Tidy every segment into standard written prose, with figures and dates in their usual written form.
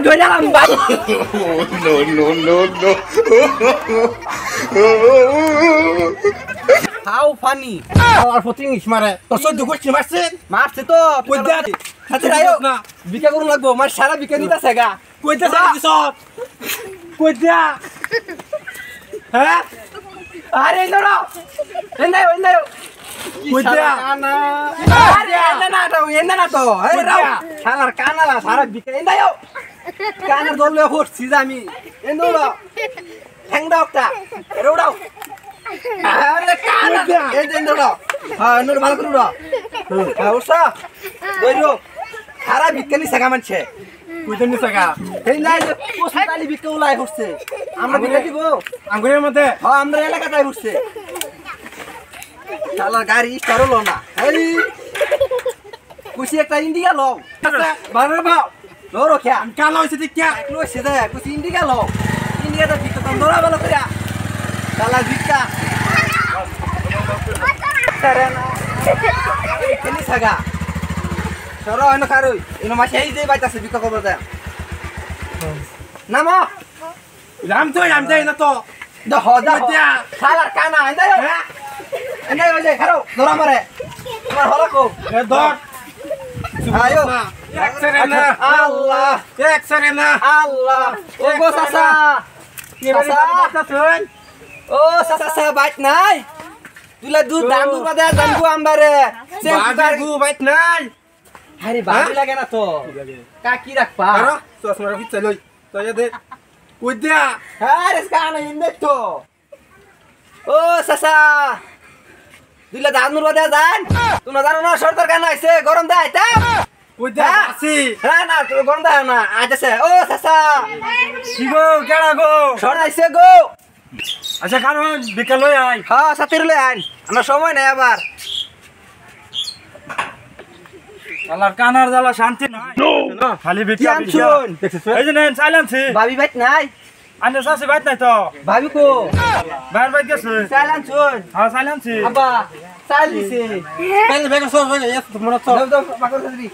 ধরে আলাম ভাই No, no, no, no. How funny আর ফটিং ইস মারে তোর সহ্য করছিস মারছেন মারছে তো কই দে হাতে রায়ো না বিকা করুন লাগবো মার সারা বিকা নিতাছে গা কই দে সারি দিছ কই দে হ্যাঁ আরে এন্ডা কই দে আরে এন্ডা না তো এই রাও শালার কানালা সারা বিকা এন্ডাও কানার দলে হচ্ছি আমি এন্ডা হ্যাং দাওটা রোডাও আরে কানা এই এন্ডা হ্যাঁ এন্ডা ভালো করে দাও হ্যাঁ ওসা দইরো সারা বিকানি সাগা মানছে কই দে নিছাগা এই নাই যে পোস্টালি বিকা উলাই হচ্ছে আমরা বিকা দিব আঙ্গুরের মধ্যে হ্যাঁ আমরা এলাকাটাই হচ্ছে শালা গাড়ি স্টার হলো না এই কুছি একটা ইন্ডিয়া লও বারবার বাও লো রখিয়া কালো হইছে দেখিয়া লো সেদা কুছি ইন্ডিয়া লও ইন্ডিয়াটা বিকা তো ধরা ভালো করিয়া শালা বিকা তারে না কেনি সাগা সরো এনো খারুই এনো মাসে এই যে বাইতাছে বিকা খবর দে নামো রাম যাই না তো দহ শালার কানা এন্দাই এন্দাই ওই যে খারো ধরা মারে তোমার হলো কো এ ধর আয়ো এক্সরে না আল্লাহ এক্সরে না আল্লাহ ও গো সাসা কি বাড়ি ও সাসা বাইট নাই তুলা দুধ দাম দুধ বাদে জানবো আমবারে বাগু বাইত নাই আরে বাবু লাগে না তো কাকি রাখবা আরে চশমা রাখি চলই তো দে কই দে আরে কানা ইন্দে তো ও সাসা দিলা দাম দুধ বাদে জান তুমি জানো না সরকার কানা আইছে গরম দে আইতা কই দে আসি হ্যাঁ না তোর গরম দে না আইতাছে ও সাসা কি গো কেডা গো সর আইছে গো আচ্ছা কারণ বিকাল লই আই হ্যাঁ সাথীর লই আইন আমার সময় নাই আবার আল্লাহর কানার জ্বালা শান্তি নাই না খালি বিকাল শুন এই যে নেন সাইলেন্স ভাবি বাইত নাই আনে সাসি বাইত নাই তো ভাবি কো বাইর বাইত গেছে সাইলেন্স শুন হ্যাঁ সাইলেন্স আব্বা চাল দিছে কেন বেগে সব হয়ে এত মনে তো দাও দাও বাকর খাদি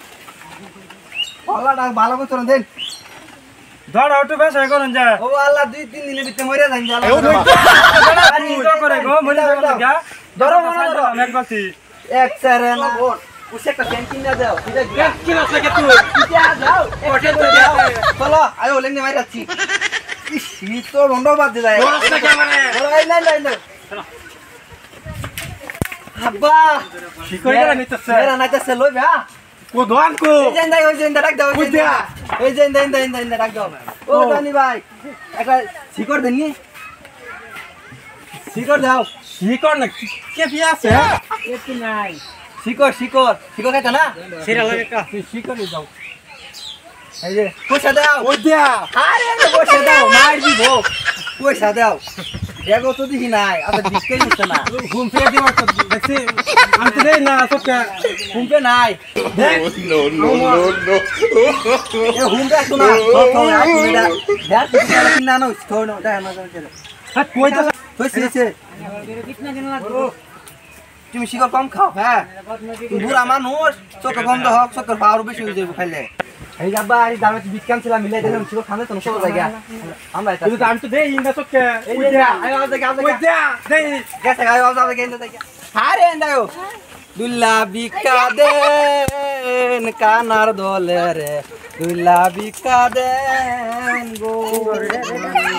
আল্লাহ ভালো করে দেন ধর অটো বেশ হয়ে করেন যা ও আল্লাহ 2-3 দিনের ভিতরে মরে যান জালা তো করে গো মরে যাবে গা ধরো মনে ধরো এক বাতি এক সারে না বোন উসে একটা ক্যান্টিন না দাও এটা কি আছে কে তুই কিটা দাও ওটে তো দাও চলো আয়ো লেনে মাই যাচ্ছি ইস ই তো রন্ড বাদ দিলা বড়টা ক্যামেরা এই নাই আব্বা কি করে গেল নিতেছে এরা নাইতেছে লইবা কো দোয়ান কো ওই যে ডাক দাও এই যে ডাক দাও ও জানি ভাই একটা শিকড় দেননি শিকড় দাও শিকড় না কে পিয়া আছে একটু নাই শিকড় খাইতা না সেরা লাগে কা শিকড় দাও এই যে পয়সা দাও ওই দিয়া আরে পয়সা দাও মার দিব পয়সা দাও দেখো তো দেখি নাই আর বিস্কে দিচ্ছে না ঘুম ফিরে দিবা তো দেখছি আনতে দেই না সবটা হুমকে নাই No, no, no, no. হুমকে একটু না দেখ কিনা না থোড় না দেখ না হাত কই তো হইছে তুমি শিকড় কম খাও হ্যাঁ বুড়া মানুষ চোখে গন্ধ হোক চোখের পাওয়ার বেশি হয়ে যাবে খাইলে এই যাবা এই দামে বিজ্ঞান ছিলাম মিলাই দিলাম শিকড় খাবে তো সব জায়গা আমরা তুই তো আমি তো দেই না সবকে এই যে আয় আওয়াজ দেখে কই দিয়া দেই গেছে আয় আওয়াজ দেখে এনে দেখে আরে এন্দাও দুল্লা বিকা দেন কানার দলে রে দুল্লা বিকা দেন গো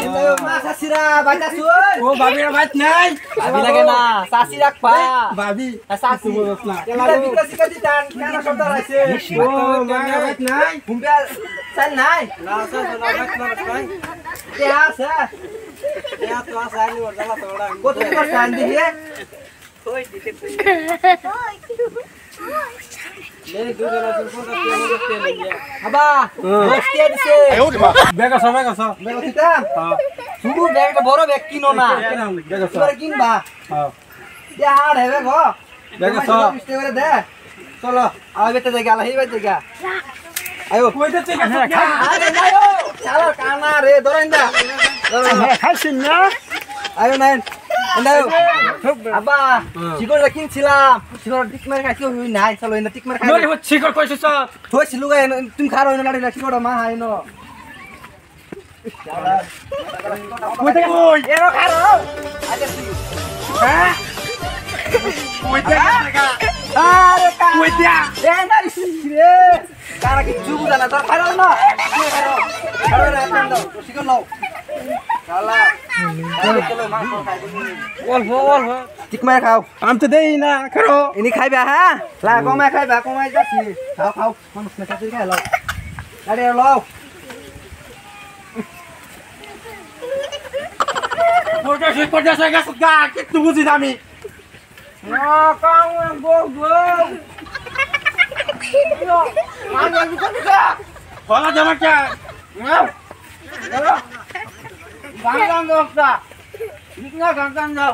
এন্দাও মা সাসিরা বাইতা শুই ও ভাবিরা বাইত নাই ভাবি লাগে না সাসি রাখবা ভাবি সাসি বলছ না এলা বিকা সিকা দিতান কানা শব্দ আছে ও ভাবিরা বাইত নাই ঘুমবে চাল নাই না স্যার না বাইত নাই কে আছে ইয়া তো আসা আইনি ওর জ্বালা তো ওড়া কত করে চাল দিলে এই দুজনের ফটো তে নিয়ে আবা বসতে দিছে বেগা সবাই গেছো বেগো দিতাম হ্যাঁ শুধু ব্যাগটা বড় ব্যাগ কিনো না বেগা তোরা কিনবা হ্যাঁ দে আর হেবে গো বেগা সব বিস্তে করে দে চলো আই বেতে জায়গা আলাই বেতে জায়গা আয়ো কই দে ঠিক আছে আরে নাইও চালো কানা রে ধরেন দা হাসিন না আয়ো নাইন এন্দাও আবা শিকড়টা কিনছিলাম শিকড় টিক মার খাইছো হই নাই চলো এন্ডা টিক মার খাই নরি হচ্ছে কর কইছস থইছিলু গায় তুমি খারো এনে লাড়ি শিকড় মা হাইনো কই থেকে কই এরো খারো আচ্ছা কি হ্যাঁ কই থেকে আরে কই দিয়া এ না রে কারা কি জুবু জানা তোর খারো না খারো রে আপন দাও তো শিখো নাও শালা চলো মাংস খাই অল্প ঠিক মার খাও আম তো দেই না খারো ইনি খাইবা হ্যাঁ লা কমাই খাইবা কমাই যাচ্ছি খাও মানুষ না খাই খাই লাও আরে লাও পড়তেছে গেছে গা একটু বুঝি না আমি না কাম গো আমি আমি কোন গা বলা যাবে কে না গান দোস্তা নিকনা গান দাও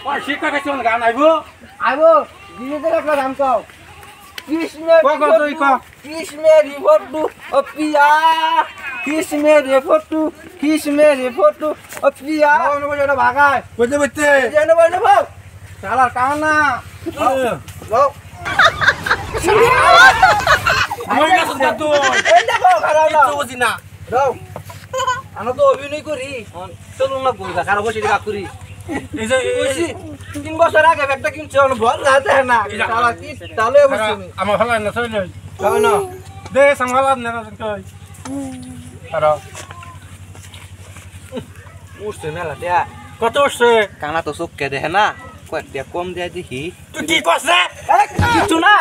ওই শিক্ষা কাছে গান আইবো দিনে একটা গান কও কৃষ্ণের ফটো ও পিয়া কৃষ্ণের ফটো ও পিয়া ওটা ভাগায় বুঝতে বুঝতে নেবো শালার কান না যাও তো অভিনয় করি চলুন না বলবা কারো বসে করি 3 বছর আগে একটা কিনছে ভর যাতে না তাহলে আমার ভালো না চলে না দে সংভাল না কই আর উঠছে মেলা দেয়া কত উঠছে কানা তো চোখকে দেখে না কয়েকটা কম দেয়া দেখি তুই কি করছে কিছু না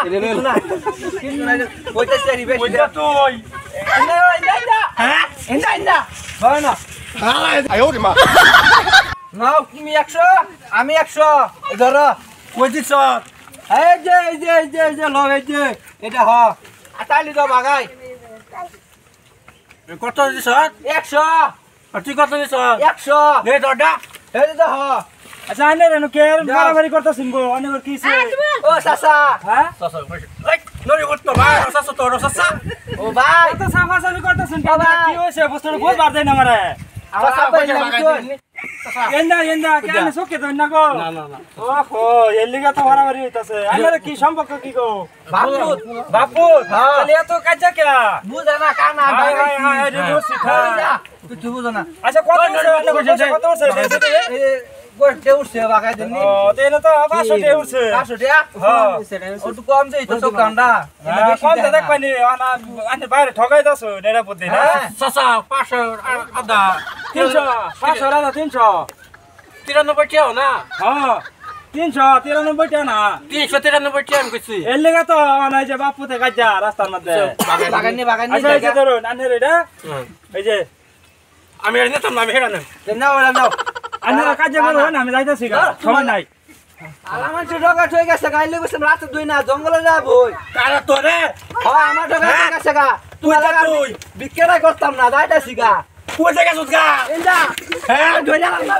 ওইটা চারি বেশি ওইটা তুই হ্যাঁ ইন্দা হয় না哎呦我的妈！ নাও তুমি 100 আমি 100 ধরো কই দিছ এই যে লো এই যে এটা হ আটালি দাও বাগাই কত দিছ 100 তুই কত দিছ 100 দে দড়া এই যে হ আচ্ছা আইনে রে কে মারামারি করতেছিস গো অনেক কিছে ও সাসা হ্যাঁ সাসা এই নরি করতে ভাই সাসা তো সাসা ও ভাই তো সাফা সাফি করতেছিস কি হইছে বস্তু বুঝ বার দেই না মারে আমার আব্বাই নাম এন্দা কেন সুকে তো না গো না ওহো এলিগা তো মারামারি হইতাছে আইনে কি সম্পর্ক কি গো বাপু তাহলে এত কাজা কে বুঝা না কানা হাই হাই রে বসি তুই বুঝা না আচ্ছা কত উঠছে কত উঠছে গোটে উঠছে বাগাই দেনি ও তেনে তো 500 টাকা উঠছে 500 টাকা হ্যাঁ ও তো কম যাই তো দোকানটা কম তো দেখ পানি আনে বাইরে ঠকাই দাও নেড়া পড়তে না সাসা 500 আদা 300 500 আদা 300 93 টাকা না হ্যাঁ 393 টাকা না 393 টাকা আমি কইছি এর লাগা তো নাই যে বাপুতে কাজা রাস্তার মধ্যে বাগানি আচ্ছা এই যে ধরুন আনে রেডা এই যে আমি এর নিতাম না আমি হেরা না নাও আন্নারা কাজে বলো না আমি যাইতাছি গা সময় নাই আমার ছোটকা হয়ে গেছে গাইলে বসে রাতে দুই না জঙ্গলে যাবো কারা তোরে হ্যাঁ আমার ছোটকা হয়ে গেছে গা তুই তা তুই বিক্রি করতাম না যাইতাছি গা কোন জায়গা সুদ গা ইন্দা হ্যাঁ ধরে গেলাম না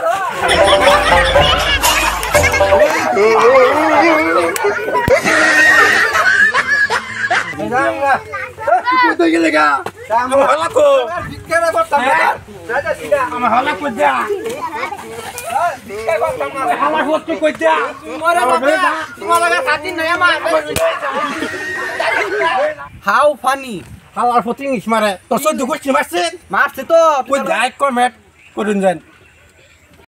কোথায় গেলে গা আমার হলা কো বিক্রি করতাম না যাইতাছি গা আমার হলা কই দা বিক্রি করতাম না আমার হত কই দা তোমার লাগা সাদিন নাই আমার হাউ ফানি হালার প্রতি ইস মারে তোর সহ্য করছিস মারছে মারছে তো কই লাইক কমেন্ট করুন যান